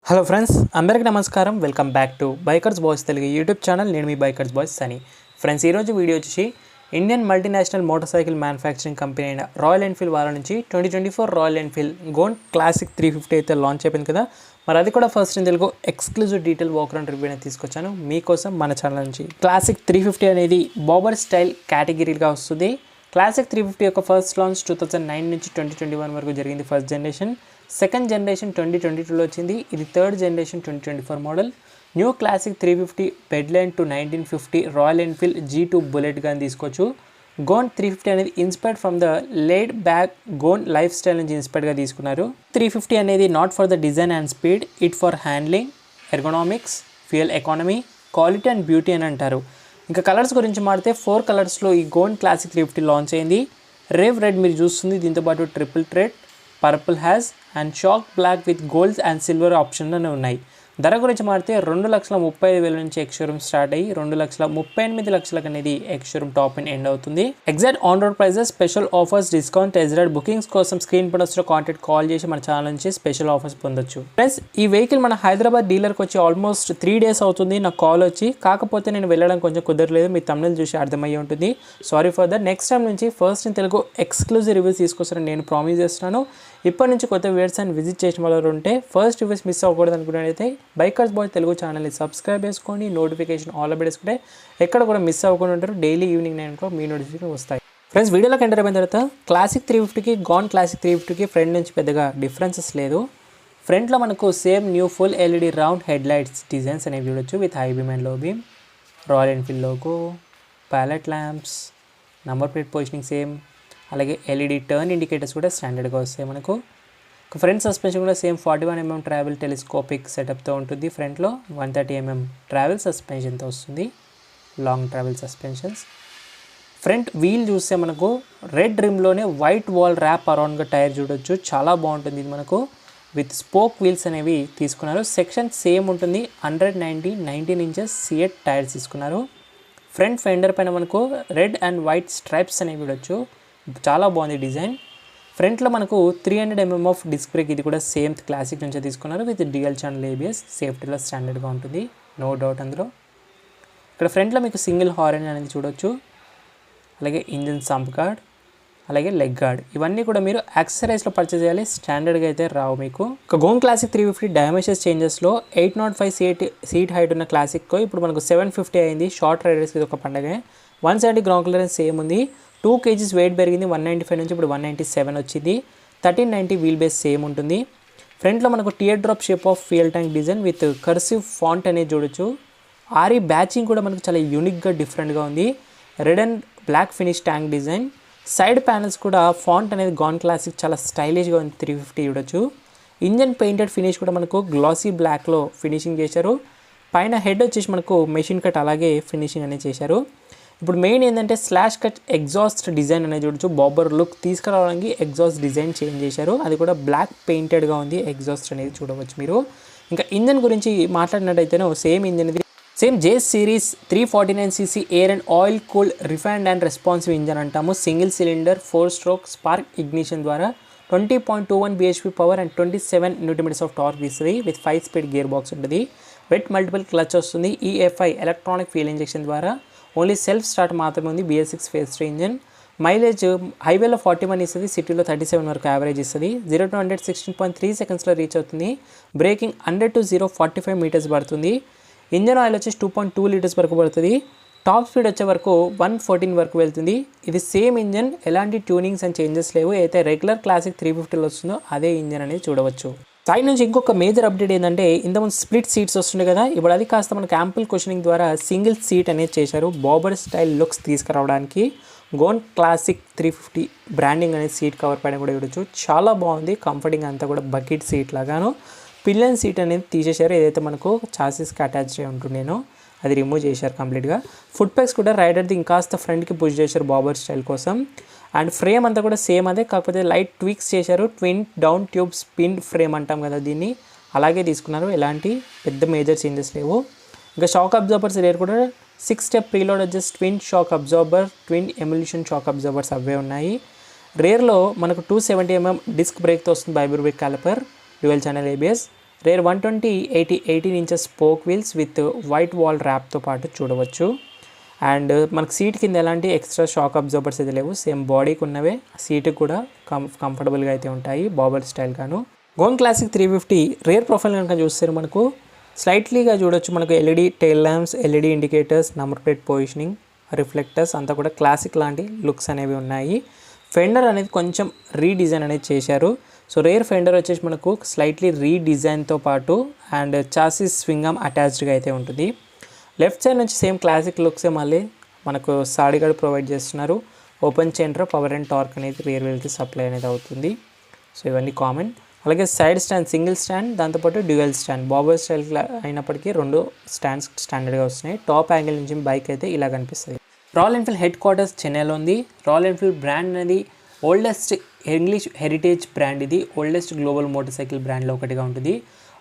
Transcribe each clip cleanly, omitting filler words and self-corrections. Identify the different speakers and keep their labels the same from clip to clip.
Speaker 1: Hello friends, అందరికీ నమస్కారం. Welcome back to bikers boys Telugu YouTube channel. నేను మీ బైకర్స్ బాయ్స్ సనీ. ఫ్రెండ్స్, ఈరోజు వీడియో వచ్చేసి Indian multinational motor cycle manufacturing company అయిన రాయల్ ఎన్ఫీల్డ్ వాళ్ళ నుంచి 2024 రాయల్ ఎన్ఫీల్డ్ గోండ్ క్లాసిక్ 350 అయితే లాంచ్ అయిపోయింది కదా. మరి అది కూడా first in Telugu exclusive detail walk around review అనేది తీసుకొచ్చాను మీకోసం మన ఛానల్ నుంచి. క్లాసిక్ 350 అనేది బాబర్ స్టైల్ కేటగిరీగా వస్తుంది. క్లాసిక్ 350 యొక్క ఫస్ట్ లాంచ్ 2009 నుంచి 2021 వరకు జరిగింది. First generation. సెకండ్ జనరేషన్ 2022లో వచ్చింది. ఇది third generation 2024 model. New Classic 350 bedline to 1950 Royal Enfield G2 Bullet గాని తీసుకోవచ్చు. గోండ్ 350 అనేది inspired from the laid back Goan life style నుంచి ఇన్స్పైర్డ్గా తీసుకున్నారు. 350 అనేది not for the design and speed, it for handling, ergonomics, fuel economy, quality and beauty అని అంటారు. ఇంకా కలర్స్ గురించి మాడితే 4 కలర్స్లో ఈ గోండ్ క్లాసిక్ 350 లాంచ్ అయింది. రేవ్ రెడ్ మీరు చూస్తుంది, దీంతోపాటు triple thread, purple haze and shack black with gold and silver option అనే ఉన్నాయి. ధర గురించి మాడితే 2,35,000 నుంచి ఎక్స్ షోరూమ్ స్టార్ట్ అయ్యి 2,38,00,000 అనేది ex showroom top and end అవుతుంది. Exact on road prices, special offers, discount, ఎజ్రాడ్ బుకింగ్స్ కోసం స్క్రీన్ పై వస్తున్న కాంటాక్ట్ కాల్ చేసి మన ఛానల్ నుంచి స్పెషల్ ఆఫర్స్ పొందొచ్చు. ప్లస్ ఈ వెహికల్ మన హైదరాబాద్ డీలర్కి వచ్చి ఆల్మోస్ట్ 3 days అవుతుంది నాకు కాల్ వచ్చి. కాకపోతే నేను వెళ్ళడం కొంచెం కుదరలేదు, మీ తమిళ చూసి అర్థమయ్యి ఉంటుంది. Sorry for that. Next time నుంచి first in Telugu exclusive reviews తీసుకొస్తారని నేను ప్రామిస్ చేస్తున్నాను. ఇప్పటి నుంచి కొత్త వ్యూవర్స్ అని విజిట్ చేసిన వాళ్ళు ఉంటే ఫస్ట్ రివ్యూస్ మిస్ అవ్వకూడదు అనుకున్నట్లయితే బైకర్స్ బాయ్ తెలుగు ఛానల్ని సబ్స్క్రైబ్ చేసుకొని నోటిఫికేషన్ ఆల్ అప్డేట్ చేసుకుంటే ఎక్కడ కూడా మిస్ అవ్వకుండా ఉంటారు. డైలీ ఈవినింగ్ 9 మీ నోటిఫికేషన్ వస్తాయి. ఫ్రెండ్స్, వీడియోలోకి ఎంటర్ అయిన తర్వాత క్లాసిక్ 350కి గోండ్ క్లాసిక్ 350కి ఫ్రంట్ నుంచి పెద్దగా డిఫరెన్సెస్ లేదు. ఫ్రంట్లో మనకు same new full LED round head lights designs అనేవి చూడొచ్చు with high beam and low beam, Royal Enfield logo, pilot lamps, number plate positioning same, అలాగే ఎల్ఈడి టర్న్ ఇండికేటర్స్ కూడా స్టాండర్డ్గా వస్తాయి మనకు. ఫ్రంట్ సస్పెన్షన్ కూడా సేమ్ 41mm ట్రావెల్ టెలిస్కోపిక్ సెటప్తో ఉంటుంది. ఫ్రంట్లో 130mm ట్రావెల్ సస్పెన్షన్తో వస్తుంది, long travel suspensions. Front wheel చూస్తే మనకు రెడ్ రిమ్లోనే వైట్ వాల్ ర్యాప్ అరౌండ్గా టైర్ చూడొచ్చు, చాలా బాగుంటుంది. ఇది మనకు విత్ స్పోక్ వీల్స్ అనేవి తీసుకున్నారు. సెక్షన్ సేమ్ ఉంటుంది, 19 inches సిఎట్ టైర్స్ తీసుకున్నారు. ఫ్రంట్ ఫెండర్ పైన మనకు రెడ్ అండ్ వైట్ స్ట్రైప్స్ అనేవి చూడొచ్చు, చాలా బాగుంది డిజైన్. ఫ్రంట్లో మనకు 300mm ఆఫ్ డిస్క్ బ్రేక్, ఇది కూడా సేమ్ క్లాసిక్ నుంచే తీసుకున్నారు విత్ డ్యూయల్ ఛానల్ ABS. సేఫ్టీలో స్టాండర్డ్గా ఉంటుంది, నో డౌట్ అందులో. ఇక్కడ ఫ్రంట్లో మీకు సింగిల్ హార్న్ అనేది చూడొచ్చు, అలాగే ఇంజిన్ సంప్ గార్డ్, అలాగే లెగ్ గార్డ్. ఇవన్నీ కూడా మీరు యాక్సెసరీస్లో పర్చేస్ చేయాలి, స్టాండర్డ్గా అయితే రావు మీకు. ఒక గోండ్ క్లాసిక్ 350 డైమెన్షన్స్ చేంజెస్లో 805 సీట్ హైట్ ఉన్న క్లాసిక్ ఇప్పుడు మనకు 750 అయింది. షార్ట్ రైడర్స్కి ఇది ఒక పండగే. 170 గ్రౌండ్ క్లియరెన్స్ సేమ్ ఉంది. 2 kgs వెయిట్ పెరిగింది, 195 నుంచి ఇప్పుడు 197 వచ్చింది. 1390 వీల్ బేస్ సేమ్ ఉంటుంది. ఫ్రంట్లో మనకు tear drop shape of fuel tank design with cursive font అనేది చూడొచ్చు. ఆర్ఈ బ్యాచింగ్ కూడా మనకు చాలా యూనిక్గా డిఫరెంట్గా ఉంది. Red and black finish tank design. Side panels కూడా ఫాంట్ అనేది గోండ్ క్లాసిక్ చాలా స్టైలిష్గా ఉంది. 350 చూడొచ్చు. ఇంజన్ పెయింటెడ్ ఫినిష్ కూడా మనకు గ్లాసీ బ్లాక్లో ఫినిషింగ్ చేశారు. పైన హెడ్ వచ్చేసి మనకు మెషిన్ కట్ అలాగే ఫినిషింగ్ అనేది చేశారు. ఇప్పుడు మెయిన్ ఏంటంటే స్లాష్ కట్ ఎగ్జాస్ట్ డిజైన్ అనేది చూడొచ్చు. బాబర్ లుక్ తీసుకురావడానికి ఎగ్జాస్ట్ డిజైన్ చేంజ్ చేశారు, అది కూడా బ్లాక్ పెయింటెడ్గా ఉంది ఎగ్జాస్ట్ అనేది చూడవచ్చు మీరు. ఇంకా ఇంజన్ గురించి మాట్లాడినట్టయితేనే సేమ్ ఇంజన్ ఇది, same J series 349cc air and oil cooled refined and responsive engine అంటాము. Single cylinder 4-stroke spark ignition ద్వారా 20.21 bhp power and 27 Nm of torque ఇస్తుంది విత్ 5-speed గేర్ బాక్స్ ఉంటుంది. వెట్ మల్టిపుల్ క్లచ్ వస్తుంది. EFI electronic fuel injection ద్వారా only self start మాత్రమే ఉంది. BS6 phase 3 engine. Mileage హైవేలో 41 ఇస్తుంది, సిటీలో 37 వరకు యావరేజ్ ఇస్తుంది. 0 to 100 16.3 secondsలో రీచ్ అవుతుంది. బ్రేకింగ్ 100 to 0 45 meters పడుతుంది. ఇంజన్ ఆయిల్ వచ్చేసి 2.2 liters వరకు పడుతుంది. టాప్ స్పీడ్ వచ్చే వరకు 114 వరకు వెళ్తుంది. ఇది సేమ్ ఇంజన్, ఎలాంటి ట్యూనింగ్స్ అండ్ చేంజెస్ లేవు. అయితే రెగ్యులర్ క్లాసిక్ 350లో వస్తుందో అదే ఇంజన్ అనేది చూడవచ్చు. సైడ్ నుంచి ఇంకొక మేజర్ అప్డేట్ ఏంటంటే ఇంతకుముందు స్ప్లిట్ సీట్స్ వస్తుండే కదా, ఇప్పుడు అది కాస్త మనకు యాంపుల్ కుషనింగ్ ద్వారా సింగిల్ సీట్ అనేది చేశారు. బాబర్ స్టైల్ లుక్స్ తీసుకురావడానికి గోండ్ క్లాసిక్ 350 బ్రాండింగ్ అనేది సీట్ కవర్ పైన కూడా చూడొచ్చు, చాలా బాగుంది. కంఫర్టింగ్ అంతా కూడా బకెట్ సీట్ లాగాను. పిల్లన్ సీట్ అనేది తీసేశారు, ఏదైతే మనకు చాసిస్కి అటాచ్ అయి ఉంటుండేనో అది రిమూవ్ చేశారు కంప్లీట్గా. ఫుట్ ప్యాక్స్ కూడా రైడర్ది ఇంకాస్త ఫ్రంట్కి పుష్ చేశారు బాబర్ స్టైల్ కోసం. అండ్ ఫ్రేమ్ అంతా కూడా సేమ్ అదే, కాకపోతే లైట్ ట్విక్స్ చేశారు. Twin down tube spin frame అంటాం కదా దీన్ని, అలాగే తీసుకున్నారు. ఎలాంటి పెద్ద మేజర్ చేంజెస్ లేవు. ఇంకా షాక్ అబ్జార్బర్స్ రేర్ కూడా 6-step preload adjust twin shock absorber, twin emulation shock absorbers అవే ఉన్నాయి. రేర్లో మనకు 270mm డిస్క్ బ్రేక్తో వస్తుంది. ByBre brake caliper, dual channel ABS. Rear 120 18 inches spoke wheels with white wall ర్యాప్తో పాటు చూడవచ్చు. అండ్ మనకు సీట్ కింద ఎలాంటి ఎక్స్ట్రా షాక్ అబ్జర్బర్స్ అయితే లేవు, సేమ్ బాడీకి ఉన్నవే సీటుకి కూడా కంఫర్టబుల్గా అయితే ఉంటాయి బాబర్ స్టైల్ గాను. గోన్ క్లాసిక్ 350 రేర్ ప్రొఫైల్ కనుక చూస్తే మనకు స్లైట్లీగా చూడొచ్చు. మనకు LED tail lamps, LED indicators, number plate positioning, reflectors అంతా కూడా క్లాసిక్ లాంటి లుక్స్ అనేవి ఉన్నాయి. ఫెండర్ అనేది కొంచెం రీడిజైన్ అనేది చేశారు. సో రేర్ ఫెండర్ వచ్చేసి మనకు స్లైట్లీ రీడిజైన్తో పాటు అండ్ చాసిస్ స్వింగ్ ఆర్మ్ అటాచ్డ్గా అయితే ఉంటుంది. లెఫ్ట్ సైడ్ నుంచి సేమ్ క్లాసిక్ లుక్సే మళ్ళీ మనకు సాడీగార్డ్ ప్రొవైడ్ చేస్తున్నారు. ఓపెన్ చైన్లో పవర్ అండ్ టార్క్ అనేది రియర్ వీల్కి సప్లై అనేది అవుతుంది. సో ఇవన్నీ కామన్. అలాగే సైడ్ స్టాండ్, సింగిల్ స్టాండ్, దాంతోపాటు డ్యూయల్ స్టాండ్, బాబర్ స్టైల్ అయినప్పటికీ 2 స్టాండ్స్ స్టాండర్డ్గా వస్తున్నాయి. టాప్ యాంగిల్ నుంచి బైక్ అయితే ఇలా కనిపిస్తుంది. రాయల్ ఎన్ఫీల్డ్ హెడ్ క్వార్టర్స్ చెన్నైలో ఉంది. రాయల్ ఎన్ఫీల్డ్ బ్రాండ్ అనేది ఓల్డెస్ట్ ఇంగ్లీష్ హెరిటేజ్ బ్రాండ్, ఇది ఓల్డెస్ట్ గ్లోబల్ మోటార్ సైకిల్ బ్రాండ్లో ఒకటిగా ఉంటుంది.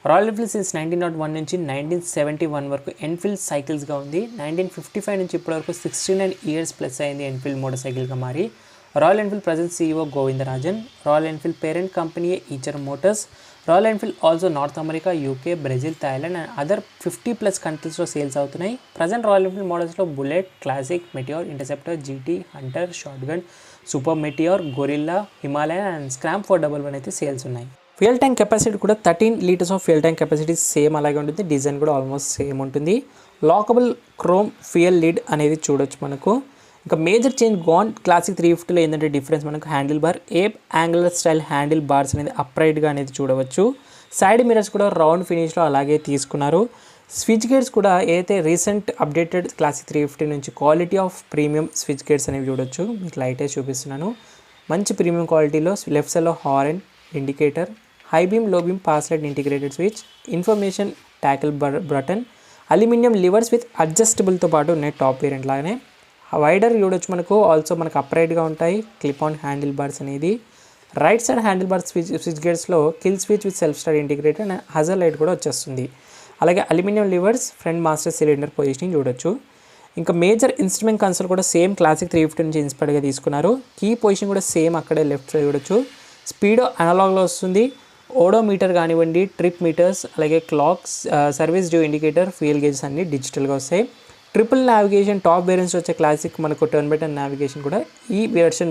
Speaker 1: రాయల్ ఎన్ఫీల్డ్ సిన్స్ 1901 నుంచి 1971 వరకు ఎన్ఫీల్డ్ సైకిల్స్గా ఉంది. 1955 నుంచి ఇప్పటివరకు 69 ఇయర్స్ ప్లస్ అయింది ఎన్ఫీల్డ్ మోటార్ సైకిల్గా మారి. Royal Enfield present CEO Govindarajan. Royal Enfield parent company Eicher Motors. Royal Enfield also North America, UK, Brazil, Thailand and other 50+ కంట్రీస్లో సేల్స్ అవుతున్నాయి. ప్రజెంట్ రాయల్ ఎన్ఫీల్డ్ మోడల్స్లో Bullet, Classic, Meteor, Interceptor, GT, Hunter, Shotgun, Super Meteor, Guerrilla, Himalayan and Scram 411 అయితే sales ఉన్నాయి. Fuel tank capacity కూడా 13 litres of fuel tank capacity same అలాగే ఉంటుంది. Design కూడా almost same ఉంటుంది. లాకబుల్ క్రోమ్ ఫ్యూయల్ లిడ్ అనేది చూడొచ్చు మనకు. ఇంకా మేజర్ చేంజ్ గోన్ క్లాసిక్ 350లో ఏంటంటే డిఫరెన్స్ మనకు హ్యాండిల్ బార్, ఏప్ యాంగులర్ స్టైల్ హ్యాండిల్ బార్స్ అనేది అప్రైట్గా అనేది చూడవచ్చు. సైడ్ మిరర్స్ కూడా రౌండ్ ఫినిష్లో అలాగే తీసుకున్నారు. స్విచ్ గేట్స్ కూడా ఏదైతే రీసెంట్ అప్డేటెడ్ క్లాసిక్ 350 నుంచి quality of premium switch gates అనేవి చూడొచ్చు. మీకు లైటే చూపిస్తున్నాను. మంచి ప్రీమియం క్వాలిటీలో లెఫ్ట్ సైడ్లో horn indicator, high beam, low beam, pass light integrated switch, information toggle button, aluminium levers with అడ్జస్టబుల్తో పాటు ఉన్నాయి టాప్ వేరియంట్ లాగానే. వైడర్ చూడొచ్చు మనకు. ఆల్సో మనకు అప్రైట్గా ఉంటాయి క్లిప్ ఆన్ హ్యాండిల్ బార్స్ అనేది. Right side handle bar switch గేట్స్లో kill switch with self start integrated and hazard light కూడా వచ్చేస్తుంది. అలాగే aluminium levers, front master cylinder positioning చూడొచ్చు. ఇంకా మేజర్ ఇన్స్ట్రుమెంట్ కన్సోల్ కూడా సేమ్ క్లాసిక్ 350 నుంచి ఇన్స్పైర్డ్గా తీసుకున్నారు. కీ పొజిషన్ కూడా సేమ్ అక్కడే లెఫ్ట్ సైడ్ చూడొచ్చు. స్పీడో అనలాగ్లో వస్తుంది. ఓడోమీటర్ కానివ్వండి, ట్రిప్ మీటర్స్, అలాగే clocks, service due indicator, fuel gauges అన్ని డిజిటల్గా వస్తాయి. ట్రిపుల్ నావిగేషన్ టాప్ వేరియంట్స్ వచ్చే క్లాసిక్ మనకు టర్న్ బై టర్న్ నావిగేషన్ కూడా ఈ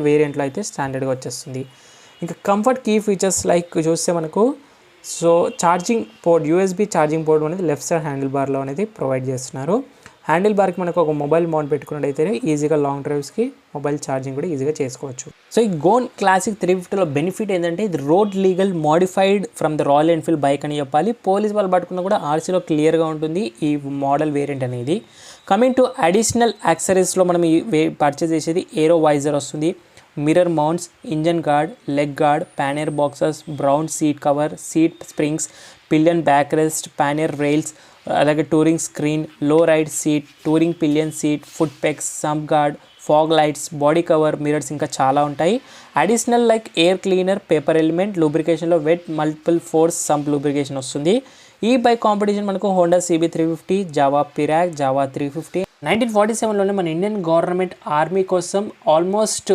Speaker 1: వేరియంట్లో అయితే స్టాండర్డ్గా వచ్చేస్తుంది. ఇంకా కంఫర్ట్ కీ ఫీచర్స్ లైక్ చూస్తే మనకు charging port, USB charging port అనేది లెఫ్ట్ సైడ్ హ్యాండిల్ బార్లో అనేది ప్రొవైడ్ చేస్తున్నారు. హ్యాండిల్ బార్కి మనకు ఒక మొబైల్ మౌంట్ పెట్టుకున్నట్టయితే ఈజీగా లాంగ్ డ్రైవ్స్కి మొబైల్ ఛార్జింగ్ కూడా ఈజీగా చేసుకోవచ్చు. సో ఈ గోన్ క్లాసిక్ 350లో బెనిఫిట్ ఏంటంటే ఇది road legal modified from the royal Enfield bike అని చెప్పాలి. పోలీస్ వాళ్ళు పట్టుకున్నా కూడా RCలో క్లియర్గా ఉంటుంది ఈ మోడల్ వేరియంట్ అనేది. కమింగ్ టు అడిషనల్ యాక్సరీస్లో మనం పర్చేస్ చేసేది ఏరో వైజర్ వస్తుంది, mirror mounts, engine guard, leg guard, pannier boxes, brown seat cover, seat springs, pillion back rest, pannier rails, అలాగే touring screen, low ride seat, touring pillion seat, foot pegs, sump guard, fog lights, body cover, mirrors ఇంకా చాలా ఉంటాయి. Additional like air cleaner, paper element, లూబ్రికేషన్లో wet multiple force sump lubrication వస్తుంది. ఈ bike competition మనకు Honda CB350, Jawa Perak, Jawa 350. 1947లోనే మన Indian government army కోసం ఆల్మోస్ట్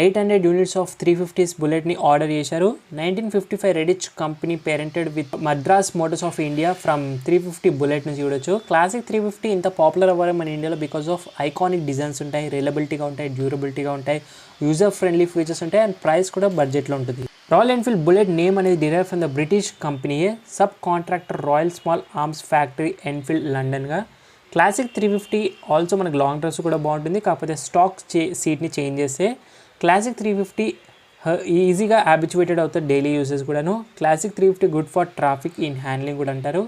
Speaker 1: 800 యూనిట్స్ ఆఫ్ 350s బుల్లెట్ని ఆర్డర్ చేశారు. 1955 Redditch company parented with Madras Motors of India from 350 Bullet నుంచి చూడొచ్చు. క్లాసిక్ 350 ఇంత పాపులర్ అవ్వాలి మన ఇండియాలో బికాస్ ఆఫ్ ఐకానిక్ డిజైన్స్ ఉంటాయి, రిలయబిలిటీగా ఉంటాయి, డ్యూరబిలిటీగా ఉంటాయి, యూజర్ ఫ్రెండ్లీ ఫీచర్స్ ఉంటాయి అండ్ ప్రైస్ కూడా బడ్జెట్లో ఉంటుంది. రాయల్ ఎన్ఫీల్డ్ బుల్లెట్ నేమ్ అనేది డిరైవ్ ఫ్రమ్ ద బ్రిటిష్ కంపెనీయే sub contractor Royal Small Arms Factory Enfield లండన్గా. క్లాసిక్ 350 ఆల్సో మనకు లాంగ్ డ్రైవ్స్ కూడా బాగుంటుంది, కాకపోతే స్టాక్ సీట్ని చేంజ్ చేస్తే క్లాసిక్ 350 ఈజీగా హ్యాబిచువేటెడ్ అవుతారు డైలీ యూసెస్ కూడాను. Classic 350 good for traffic in handling కూడా అంటారు.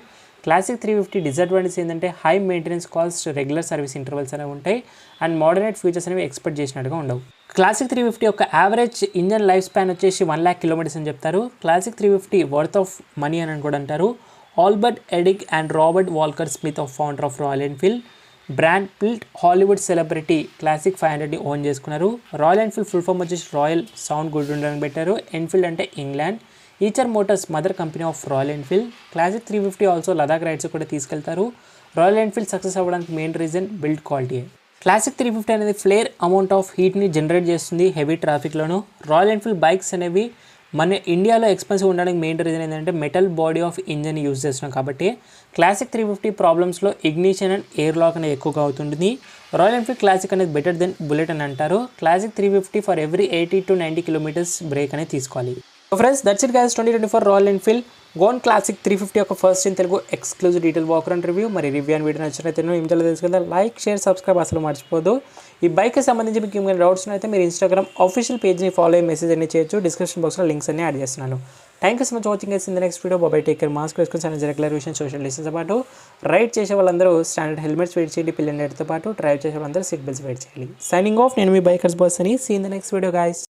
Speaker 1: క్లాసిక్ 350 డిసడ్వాంటేజ్ ఏంటంటే high maintenance cost, regular service intervals అనేవి ఉంటాయి అండ్ మోడరేట్ ఫీచర్స్ అనేవి ఎక్స్పెక్ట్ చేసినట్టుగా ఉండవు. క్లాసిక్ 350 యొక్క యావరేజ్ ఇంజన్ లైఫ్ స్పాన్ వచ్చేసి 1 lakh కిలోమీటర్స్ అని చెప్తారు. క్లాసిక్ 350 వర్త్ ఆఫ్ మనీ అని కూడా అంటారు. Albert Eadie and Robert Walker Smith of founder of Royal Enfield brand built Hollywood celebrity Classic 500ని ఓన్ చేసుకున్నారు. రాయల్ ఎన్ఫీల్డ్ ఫుల్ ఫామ్ వచ్చేసి Royal sound good ఉండడానికి పెట్టారు. ఎన్ఫీల్డ్ అంటే England. Eicher Motors mother company of Royal Enfield. Classic 350 also Ladakh rides కూడా తీసుకెళ్తారు. Royal Enfield success అవ్వడానికి main reason build quality. Classic 350 అనేది ఫ్లేర్ అమౌంట్ ఆఫ్ హీట్ని జనరేట్ చేస్తుంది హెవీ ట్రాఫిక్లోను. రాయల్ ఎన్ఫీల్డ్ బైక్స్ అనేవి మన ఇండియాలో ఎక్స్పెన్సివ్ ఉండడానికి మెయిన్ రీజన్ ఏంటంటే metal body of engine use చేస్తున్నాం కాబట్టి క్లాసిక్ 350 ప్రాబ్లమ్స్లో ఇగ్నిషన్ అండ్ ఎయిర్ లాక్ అనేది ఎక్కువగా అవుతుంది. రాయల్ ఎన్ఫీల్డ్ క్లాసిక్ అనేది బెటర్ దెన్ బుల్లెట్ అని అంటారు. Classic 350 for every 80 to 90 kilometres break అనేది తీసుకోవాలి. So friends that's it guys 2024 Royal Enfield Goan Classic 350 యొక్క first in Telugu exclusive detail walker and review. మరి రివ్యూ అండ్ వీడియో నచ్చినైతే ఏం చేయాలో తెలుసుకుందా, like share subscribe అసలు మర్చిపోదు. ఈ బైక్కి సంబంధించి మీకు ఏమైనా డౌట్స్ అయితే మీరు ఇన్స్టాగ్రామ్ ఆఫీషియల్ పేజ్ని ఫాలో అయ్యి మెసేజ్ అన్ని చేయొచ్చు. డిస్క్రిప్షన్ బాక్స్లో లింక్స్ అన్ని యాడ్ చేస్తున్నాను. Thank you so much watching in the next video. Bye take care. Mask వేసుకొని రెగ్యులర్ విషయం సోషల్ డిస్టెన్స్ పాటు రైడ్ చేసే వాళ్ళందరూ స్టాండర్డ్ హెల్మెట్స్ వెయిట్ చేయండి. పిల్లలతో పాటు డ్రైవ్ చేసే వాళ్ళందరూ సీట్ బెల్ట్స్ వెయిట్ చేయాలి. సైనింగ్ ఆఫ్, నేను మీ బైకర్స్ బాస్ అని. See in the next video guys.